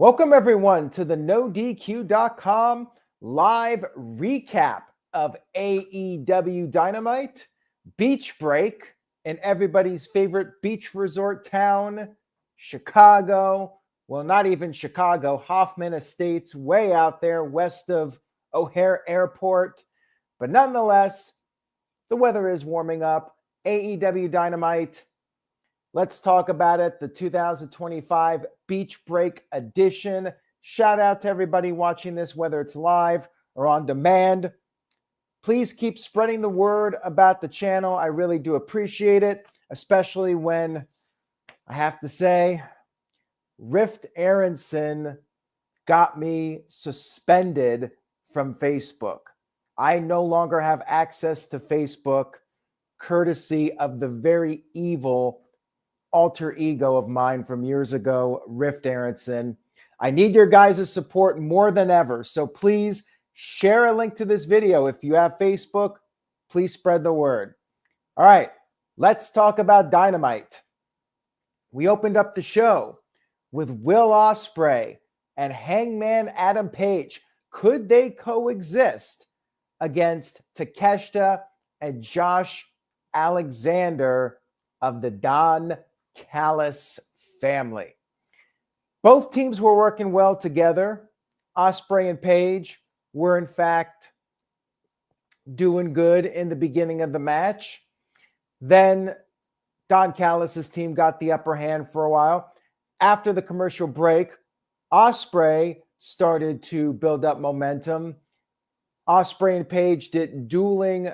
Welcome, everyone, to the NoDQ.com live recap of AEW Dynamite, Beach Break, in everybody's favorite beach resort town, Chicago. Well, not even Chicago, Hoffman Estates, way out there west of O'Hare Airport. But nonetheless, the weather is warming up. AEW Dynamite. Let's talk about it. The 2025 Beach Break edition. Shout out to everybody watching this, whether it's live or on demand. Please keep spreading the word about the channel. I really do appreciate it, especially when I have to say, Rift Aronson got me suspended from Facebook. I no longer have access to Facebook, courtesy of the very evil alter ego of mine from years ago, Rift Aronson. I need your guys' support more than ever. So please share a link to this video. If you have Facebook, please spread the word. All right, let's talk about Dynamite. We opened up the show with Will Ospreay and Hangman Adam Page. Could they coexist against Takeshita and Josh Alexander of the Don Callis Family? Both teams were working well together. Ospreay and Page were, in fact, doing good in the beginning of the match. Then Don Callis' team got the upper hand for a while. After the commercial break, Ospreay started to build up momentum. Ospreay and Page did dueling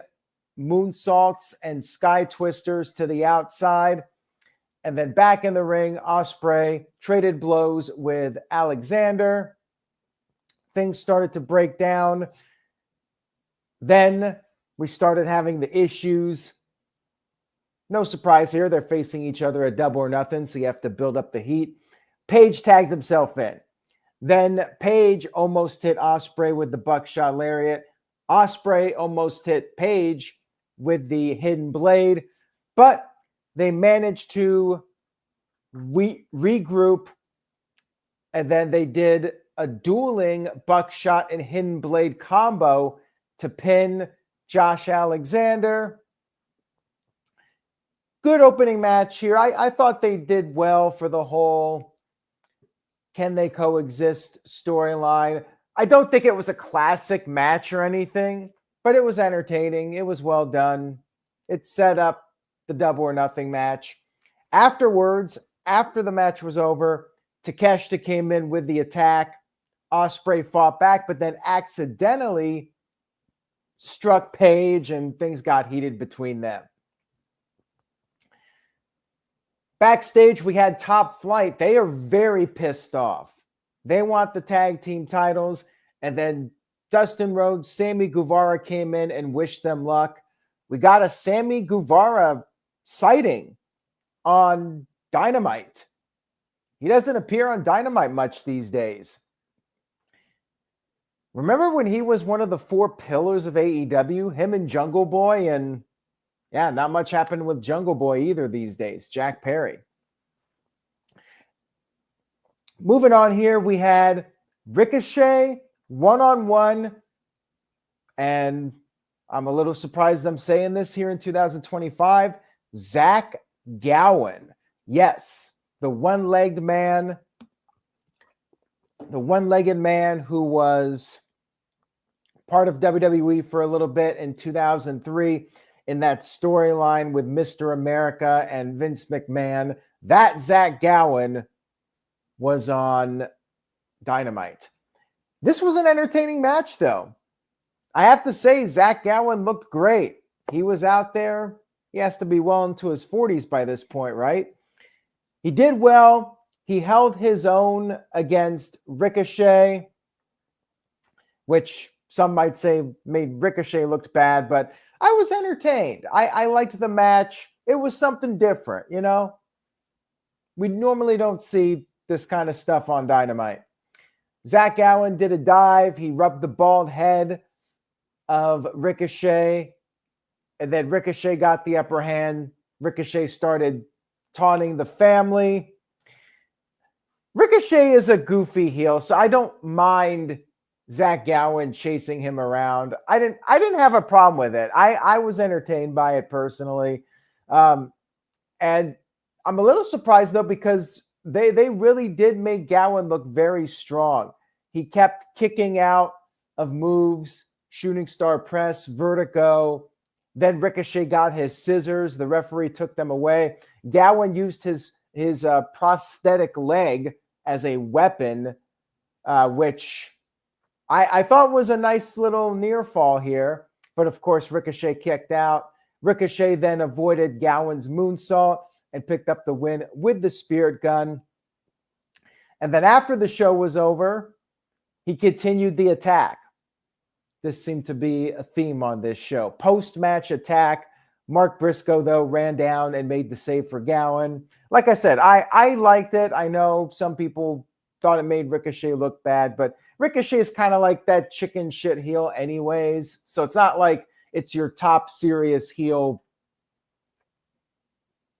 moonsaults and sky twisters to the outside. And then back in the ring, Ospreay traded blows with Alexander. Things started to break down. Then we started having the issues. No surprise here. They're facing each other at Double or Nothing, so you have to build up the heat. Page tagged himself in. Then Page almost hit Ospreay with the buckshot lariat. Ospreay almost hit Page with the hidden blade, but they managed to regroup, and then they did a dueling buckshot and hidden blade combo to pin Josh Alexander. Good opening match here. I thought they did well for the whole can they coexist storyline. I don't think it was a classic match or anything, but it was entertaining. It was well done. It set up the Double or Nothing match. Afterwards, after the match was over, Takeshita came in with the attack. Ospreay fought back, but then accidentally struck Paige, and things got heated between them. Backstage, we had Top Flight. They are very pissed off. They want the tag team titles, and then Dustin Rhodes, Sammy Guevara came in and wished them luck. We got a Sammy Guevara sighting on Dynamite. He doesn't appear on Dynamite much these days. Remember when he was one of the four pillars of AEW, him and Jungle Boy? And yeah, not much happened with Jungle Boy either these days, Jack Perry. Moving on here, we had Ricochet one-on-one, and I'm a little surprised I'm saying this here in 2025. Zack Gowen. Yes, the one-legged man. The one-legged man who was part of WWE for a little bit in 2003 in that storyline with Mr. America and Vince McMahon. That Zack Gowen was on Dynamite. This was an entertaining match, though. I have to say, Zack Gowen looked great. He was out there. He has to be well into his 40s by this point, right? He did well. He held his own against Ricochet, which some might say made Ricochet look bad, but I was entertained. I liked the match. It was something different, you know? We normally don't see this kind of stuff on Dynamite. Zack Gowen did a dive. He rubbed the bald head of Ricochet, and then Ricochet got the upper hand. Ricochet started taunting the family. Ricochet is a goofy heel, so I don't mind Zack Gowen chasing him around. I didn't have a problem with it. I was entertained by it personally. And I'm a little surprised though, because they really did make Gowen look very strong. He kept kicking out of moves, shooting star press, vertigo. Then Ricochet got his scissors. The referee took them away. Gowen used his prosthetic leg as a weapon, which I thought was a nice little near fall here. But of course, Ricochet kicked out. Ricochet then avoided Gowen's moonsault and picked up the win with the spirit gun. And then after the show was over, he continued the attack. This seemed to be a theme on this show. Post-match attack. Mark Briscoe, though, ran down and made the save for Gowen. Like I said, I liked it. I know some people thought it made Ricochet look bad, but Ricochet is kind of like that chicken shit heel anyways. So it's not like it's your top serious heel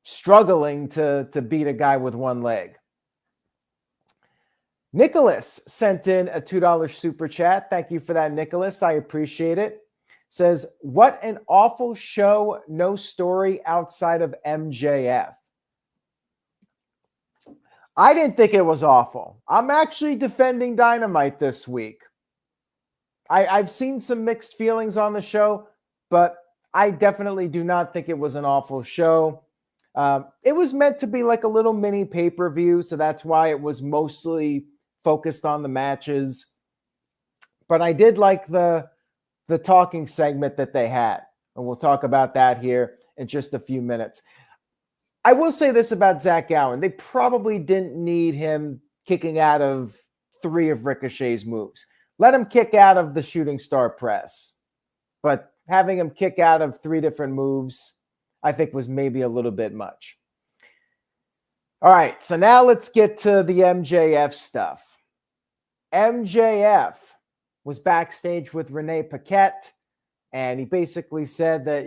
struggling to beat a guy with one leg. Nicholas sent in a $2 super chat. Thank you for that, Nicholas. I appreciate it. Says, what an awful show. No story outside of MJF. I didn't think it was awful. I'm actually defending Dynamite this week. I've seen some mixed feelings on the show, but I definitely do not think it was an awful show. It was meant to be like a little mini pay-per-view, so that's why it was mostly focused on the matches. But I did like the talking segment that they had, and we'll talk about that here in just a few minutes. I will say this about Zack Gowen. They probably didn't need him kicking out of 3 of Ricochet's moves. Let him kick out of the shooting star press. But having him kick out of 3 different moves, I think, was maybe a little bit much. All right, so now let's get to the MJF stuff. MJF was backstage with Renee Paquette, and he basically said that,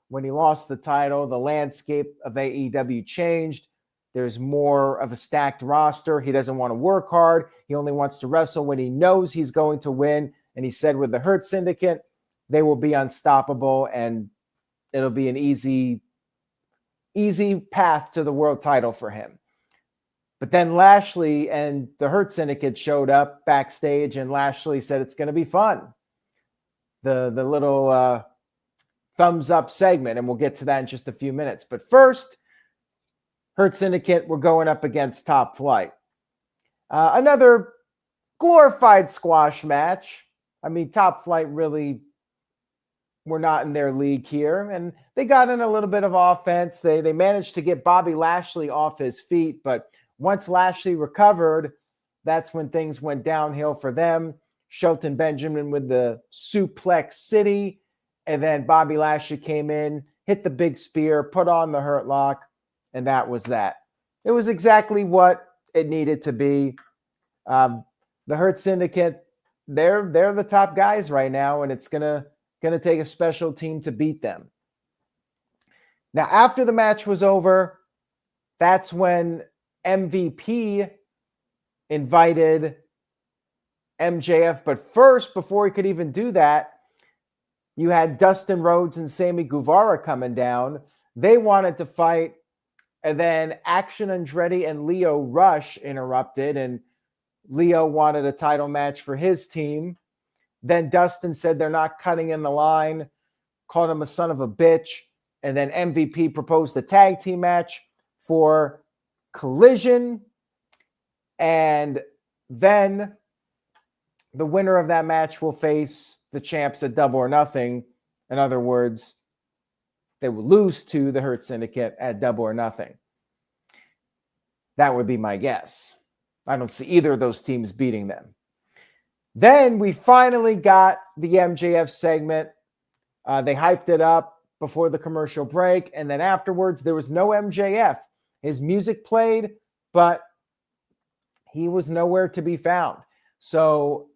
when he lost the title, the landscape of AEW changed. There's more of a stacked roster. He doesn't want to work hard. He only wants to wrestle when he knows he's going to win. And he said with the Hurt Syndicate, they will be unstoppable, and it'll be an easy path to the world title for him. But then Lashley and the Hurt Syndicate showed up backstage, and Lashley said it's going to be fun. The little thumbs up segment, and we'll get to that in just a few minutes. But first, Hurt Syndicate were going up against Top Flight. Another glorified squash match. I mean, Top Flight really were not in their league here, and they got in a little bit of offense. They managed to get Bobby Lashley off his feet, but once Lashley recovered, that's when things went downhill for them. Shelton Benjamin with the Suplex City, and then Bobby Lashley came in, hit the big spear, put on the Hurt Lock, and that was that. It was exactly what it needed to be. The Hurt Syndicate, they're the top guys right now, and it's gonna take a special team to beat them. Now, after the match was over, that's when MVP invited MJF. But first, before he could even do that, you had Dustin Rhodes and Sammy Guevara coming down. They wanted to fight, and then Action Andretti and Leo Rush interrupted, and Leo wanted a title match for his team. Then Dustin said they're not cutting in the line, called him a son of a bitch, and then MVP proposed a tag team match for Collision, and then the winner of that match will face the champs at Double or Nothing. In other words, they will lose to the Hurt Syndicate at Double or Nothing. That would be my guess. I don't see either of those teams beating them. Then we finally got the MJF segment. They hyped it up before the commercial break, and then afterwards there was no MJF. His music played, but he was nowhere to be found. So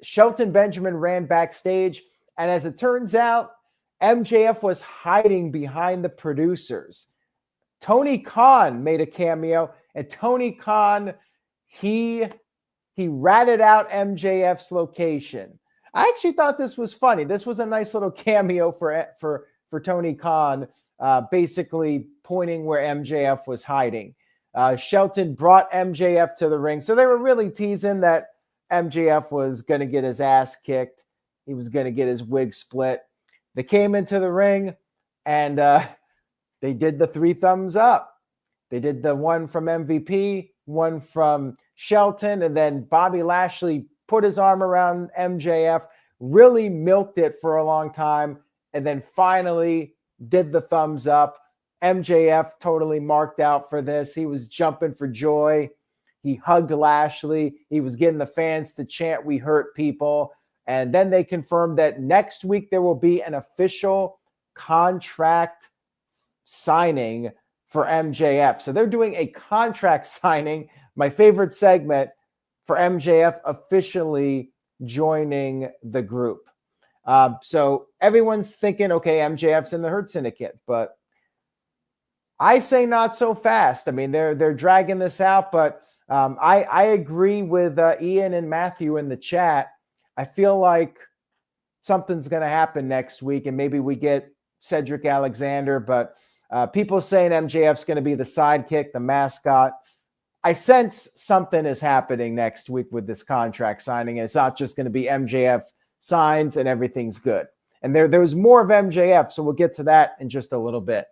Shelton Benjamin ran backstage, and as it turns out, MJF was hiding behind the producers. Tony Khan made a cameo, and Tony Khan he ratted out MJF's location. I actually thought this was funny. This was a nice little cameo for Tony Khan, basically pointing where MJF was hiding. Shelton brought MJF to the ring. So they were really teasing that MJF was going to get his ass kicked. He was going to get his wig split. They came into the ring and they did the 3 thumbs up. They did the one from MVP, one from Shelton, and then Bobby Lashley put his arm around MJF, really milked it for a long time, and then finally did the thumbs up. MJF totally marked out for this. He was jumping for joy. He hugged Lashley. He was getting the fans to chant, "We hurt people." And then they confirmed that next week there will be an official contract signing for MJF. So they're doing a contract signing, my favorite segment, for MJF officially joining the group. So everyone's thinking, okay, MJF's in the Hurt Syndicate, but I say not so fast. I mean, they're dragging this out, but I agree with Ian and Matthew in the chat. I feel like something's going to happen next week, and maybe we get Cedric Alexander, but people saying MJF's going to be the sidekick, the mascot. I sense something is happening next week with this contract signing. It's not just going to be MJF signs and everything's good. And there was more of MJF, so we'll get to that in just a little bit.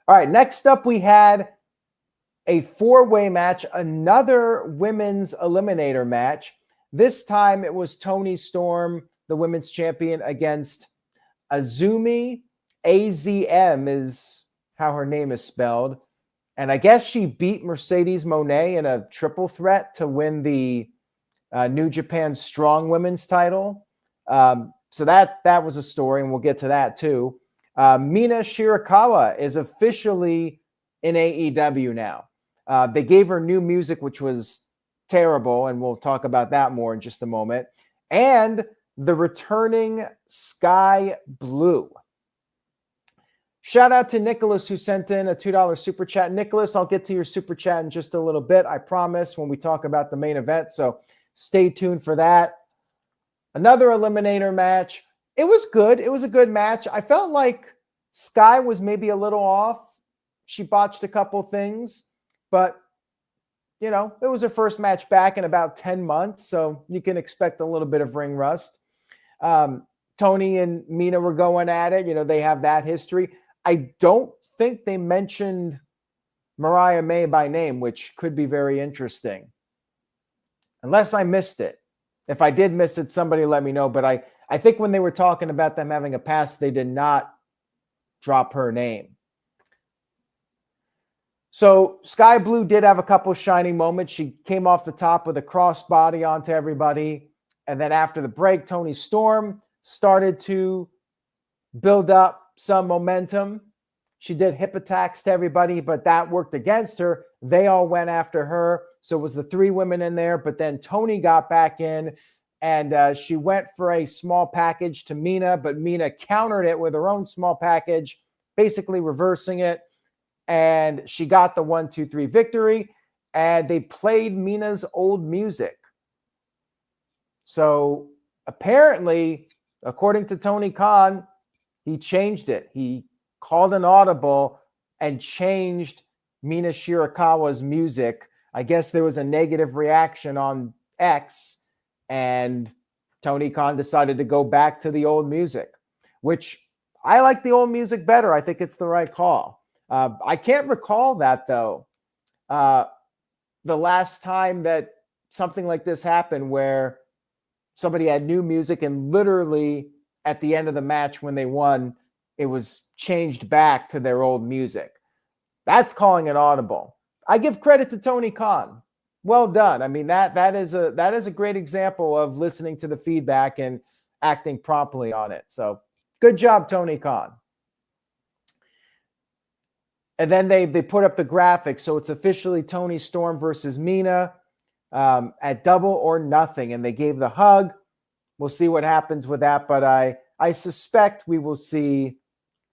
All right, next up we had a 4-way match, another women's eliminator match. This time it was Toni Storm, the women's champion, against Azumi. AZM is how her name is spelled. And I guess she beat Mercedes Moné in a triple threat to win the New Japan Strong Women's title. So that was a story, and we'll get to that too. Mina Shirakawa is officially in AEW now. They gave her new music, which was terrible, and we'll talk about that more in just a moment. And the returning Sky Blue. Shout out to Nicholas, who sent in a $2 super chat. Nicholas, I'll get to your super chat in just a little bit, I promise, when we talk about the main event. So stay tuned for that. Another eliminator match. It was good. It was a good match. I felt like Sky was maybe a little off. She botched a couple things, but you know, it was her first match back in about 10 months, so you can expect a little bit of ring rust. Tony and Mina were going at it. You know, they have that history. I don't think they mentioned Mariah May by name, which could be very interesting. Unless I missed it. If I did miss it, somebody let me know. But I think when they were talking about them having a past, they did not drop her name. So Sky Blue did have a couple shining moments. She came off the top with a crossbody onto everybody. And then after the break, Toni Storm started to build up some momentum. She did hip attacks to everybody, but that worked against her. They all went after her. So it was the 3 women in there, but then Toni got back in and she went for a small package to Mina, but Mina countered it with her own small package, basically reversing it. And she got the 1, 2, 3 victory, and they played Mina's old music. So apparently, according to Tony Khan, he changed it. He called an audible and changed Mina Shirakawa's music. I guess there was a negative reaction on X, and Tony Khan decided to go back to the old music, which I like the old music better. I think it's the right call. I can't recall that, though. The last time that something like this happened where somebody had new music and literally at the end of the match when they won, it was changed back to their old music. That's calling an audible. I give credit to Tony Khan. Well done. I mean, that is a great example of listening to the feedback and acting promptly on it. So good job, Tony Khan. And then they put up the graphics. So it's officially Toni Storm versus Mina at Double or Nothing. And they gave the hug. We'll see what happens with that. But I suspect we will see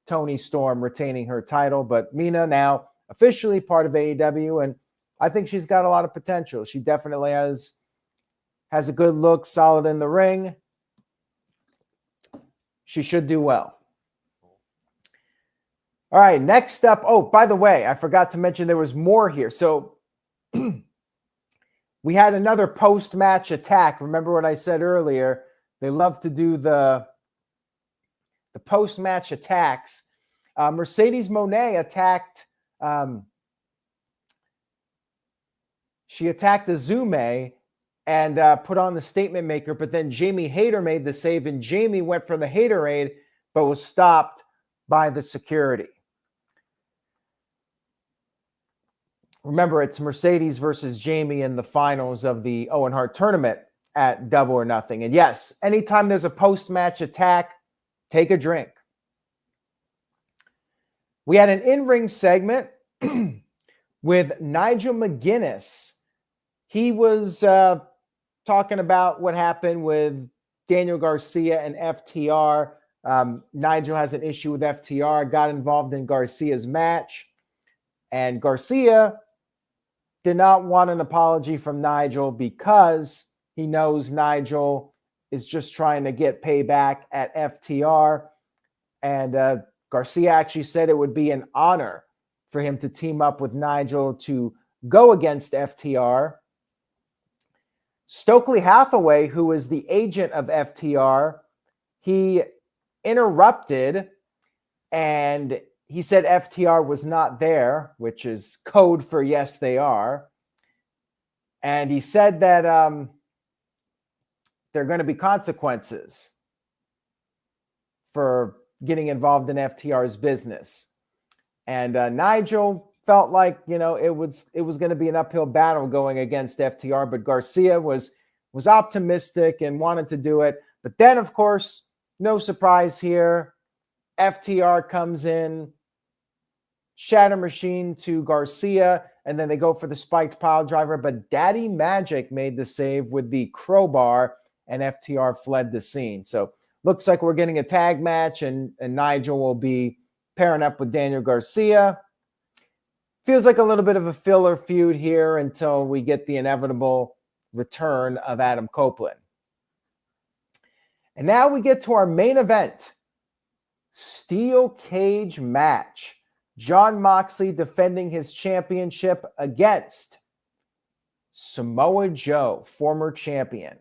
Toni Storm retaining her title. But Mina now officially part of AEW. And I think she's got a lot of potential. She definitely has a good look, solid in the ring. She should do well. All right, next up. Oh, by the way, I forgot to mention there was more here. So we had another post-match attack. Remember what I said earlier? They love to do the post-match attacks. Mercedes Moné attacked. She attacked Azume and put on the statement maker, but then Jamie Hayter made the save, and Jamie went for the Haterade, but was stopped by the security. Remember, it's Mercedes versus Jamie in the finals of the Owen Hart tournament at Double or Nothing. And yes, anytime there's a post-match attack, take a drink. We had an in-ring segment with Nigel McGinness. He was talking about what happened with Daniel Garcia and FTR. Nigel has an issue with FTR, got involved in Garcia's match, and Garcia did not want an apology from Nigel because he knows Nigel is just trying to get payback at FTR. And Garcia actually said it would be an honor for him to team up with Nigel to go against FTR. Stokely Hathaway, who is the agent of FTR, he interrupted and he said FTR was not there, which is code for yes, they are. And he said that there are going to be consequences for getting involved in FTR's business. And Nigel felt like, it was going to be an uphill battle going against FTR, but Garcia was optimistic and wanted to do it. But then, of course, no surprise here, FTR comes in, Shatter Machine to Garcia, and then they go for the spiked pile driver, but Daddy Magic made the save with the crowbar, and FTR fled the scene. So looks like we're getting a tag match, and Nigel will be pairing up with Daniel Garcia. Feels like a little bit of a filler feud here until we get the inevitable return of Adam Copeland. And now we get to our main event, Steel Cage match. Jon Moxley defending his championship against Samoa Joe, former champion.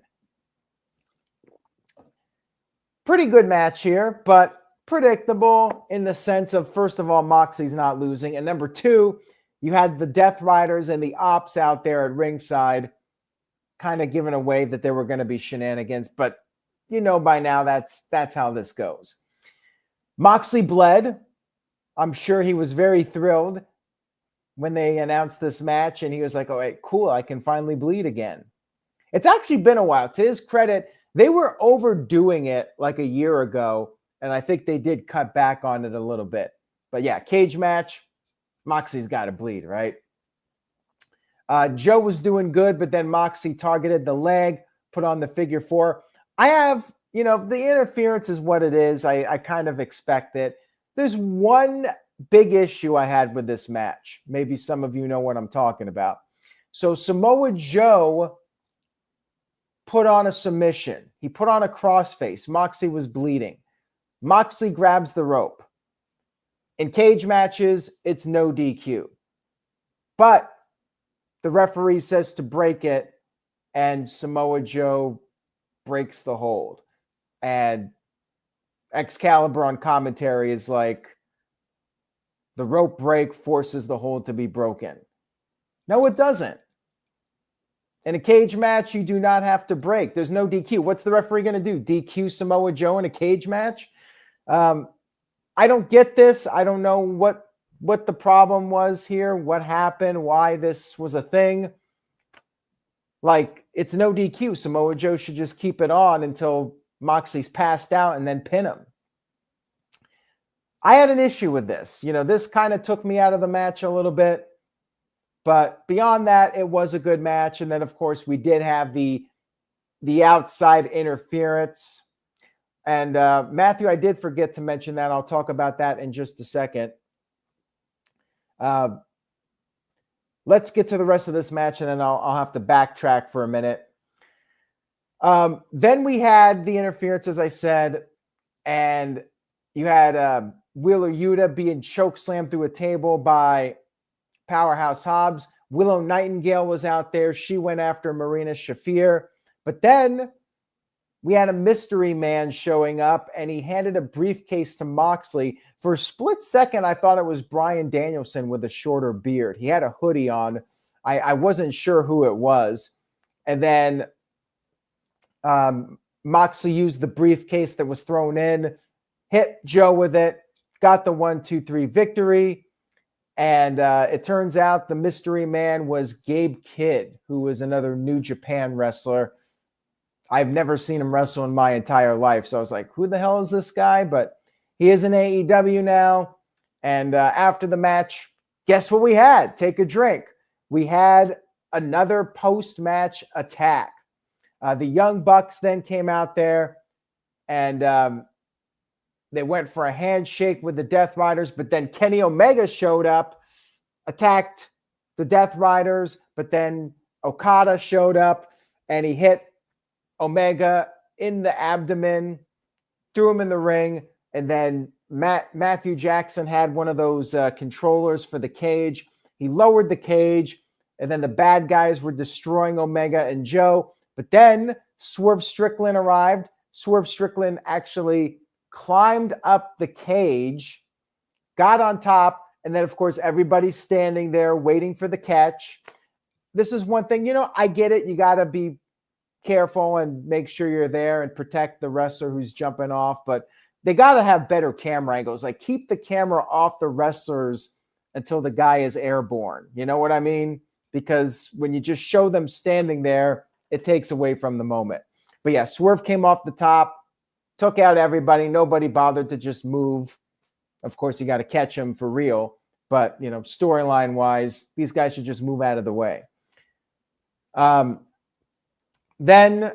Pretty good match here, but predictable in the sense of, first of all, Moxley's not losing. And number two, you had the Death Riders and the Ops out there at ringside kind of giving away that there were going to be shenanigans. But by now that's how this goes. Moxley bled. I'm sure he was very thrilled when they announced this match, and he was like, "Oh, wait, cool, I can finally bleed again." It's actually been a while. To his credit, they were overdoing it like a year ago, and I think they did cut back on it a little bit. But yeah, cage match, Moxley's got to bleed, right? Joe was doing good, but then Moxley targeted the leg, put on the figure four. I have, the interference is what it is. I kind of expect it. There's one big issue I had with this match. Maybe some of you know what I'm talking about. So Samoa Joe put on a submission. He put on a crossface. Moxley was bleeding. Moxley grabs the rope. In cage matches, it's no DQ. But the referee says to break it, and Samoa Joe breaks the hold. And Excalibur on commentary is like, the rope break forces the hold to be broken. No, it doesn't. In a cage match, you do not have to break. There's no DQ. What's the referee going to do? DQ Samoa Joe in a cage match? I don't get this. I don't know what the problem was here, what happened, why this was a thing. Like, it's no DQ. Samoa Joe should just keep it on until Moxley's passed out and then pin him. I had an issue with this. This kind of took me out of the match a little bit. But beyond that, it was a good match. And then, of course, we did have the outside interference. And Matthew, I did forget to mention that. I'll talk about that in just a second. Let's let's get to the rest of this match, and then I'll have to backtrack for a minute. Then we had the interference, as I said, and you had Wheeler Yuta being chokeslammed through a table by Powerhouse Hobbs. Willow Nightingale was out there. She went after Marina Shafir. But then we had a mystery man showing up, and he handed a briefcase to Moxley. For a split second, I thought it was Bryan Danielson with a shorter beard. He had a hoodie on. I wasn't sure who it was. And then Moxley used the briefcase that was thrown in, hit Joe with it, got the 1-2-3 victory. And it turns out the mystery man was Gabe Kidd, who was another New Japan wrestler. I've never seen him wrestle in my entire life. So I was like, who the hell is this guy? But he is in AEW now. And after the match, guess what we had? Take a drink. We had another post-match attack. The Young Bucks then came out there, and they went for a handshake with the Death Riders, but then Kenny Omega showed up, attacked the Death Riders, but then Okada showed up, and he hit Omega in the abdomen, threw him in the ring, and then Matthew Jackson had one of those controllers for the cage. He lowered the cage, and then the bad guys were destroying Omega and Joe. But then Swerve Strickland arrived. Swerve Strickland actually climbed up the cage, got on top, and then, of course, everybody's standing there waiting for the catch. This is one thing, I get it. You got to be careful and make sure you're there and protect the wrestler who's jumping off, but they got to have better camera angles. Like, keep the camera off the wrestlers until the guy is airborne. You know what I mean? Because when you just show them standing there, it takes away from the moment. But yeah, Swerve came off the top, took out everybody. Nobody bothered to just move. Of course, you got to catch them for real. But, storyline wise, these guys should just move out of the way. Then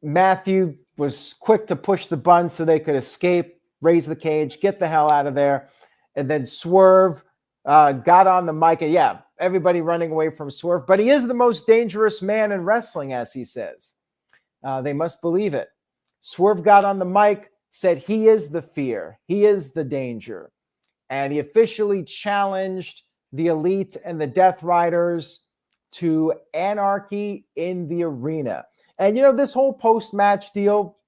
Matthew was quick to push the button so they could escape, raise the cage, get the hell out of there. And then Swerve got on the mic. And yeah, everybody running away from Swerve. But he is the most dangerous man in wrestling, as he says. They must believe it. Swerve got on the mic, said he is the fear. He is the danger. And he officially challenged the Elite and the Death Riders to anarchy in the arena. And, this whole post-match deal,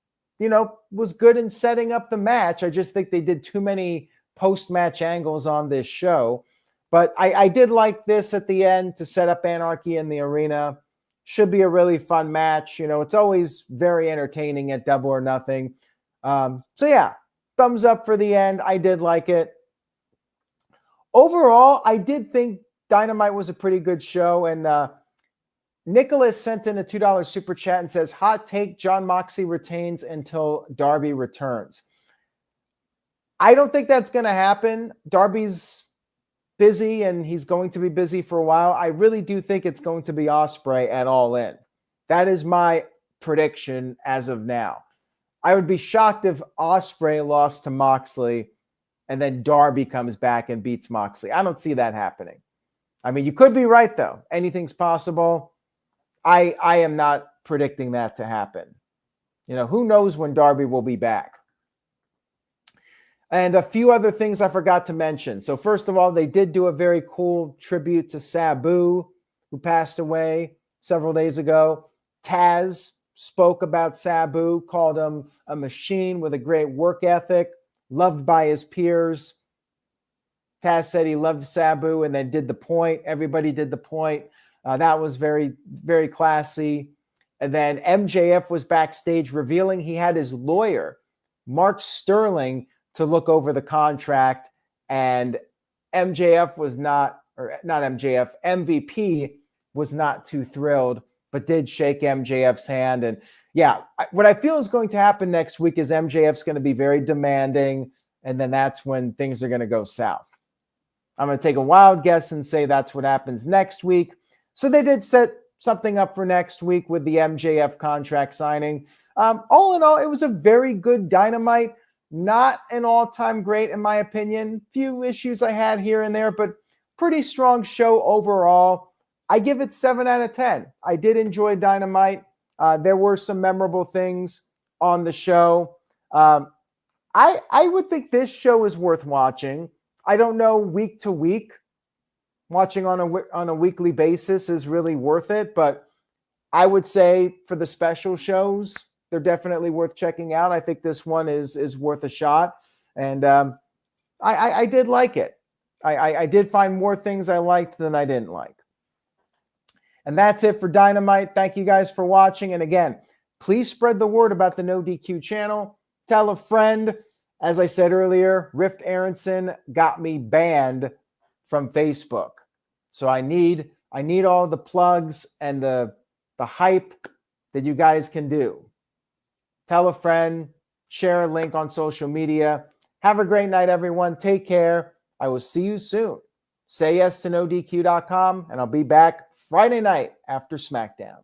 was good in setting up the match. I just think they did too many post-match angles on this show. But I did like this at the end to set up anarchy in the arena. Should be a really fun match. It's always very entertaining at Double or Nothing. So yeah, thumbs up for the end. I did like it. Overall, I did think Dynamite was a pretty good show. And Nicholas sent in a $2 super chat and says, hot take, Jon Moxley retains until Darby returns. I don't think that's going to happen. Darby's busy, and he's going to be busy for a while. I really do think it's going to be Osprey at All In. That is my prediction as of now. I would be shocked if Osprey lost to Moxley and then Darby comes back and beats Moxley. I don't see that happening. I mean, you could be right, though. Anything's possible. I am not predicting that to happen. Who knows when Darby will be back. And a few other things I forgot to mention. So first of all, they did do a very cool tribute to Saboo, who passed away several days ago. Taz spoke about Saboo, called him a machine with a great work ethic, loved by his peers. Taz said he loved Saboo and then did the point. Everybody did the point. That was very, very classy. And then MJF was backstage revealing he had his lawyer, Mark Sterling, to look over the contract. And MJF was MVP was not too thrilled, but did shake MJF's hand. And yeah, what I feel is going to happen next week is MJF's going to be very demanding. And then that's when things are going to go south. I'm going to take a wild guess and say that's what happens next week. So they did set something up for next week with the MJF contract signing. All in all, it was a very good Dynamite. Not an all-time great, in my opinion. Few issues I had here and there, but pretty strong show overall. I give it 7 out of 10. I did enjoy Dynamite. There were some memorable things on the show. I would think this show is worth watching. I don't know, week to week, watching on a weekly basis is really worth it, but I would say for the special shows, they're definitely worth checking out. I think this one is worth a shot, and I did like it. I did find more things I liked than I didn't like. And that's it for Dynamite. Thank you guys for watching. And again, please spread the word about the No DQ channel. Tell a friend. As I said earlier, Rift Aronson got me banned from Facebook. So I need all the plugs and the hype that you guys can do. Tell a friend, share a link on social media. Have a great night, everyone. Take care. I will see you soon. Say yes to NoDQ.com, and I'll be back Friday night after SmackDown.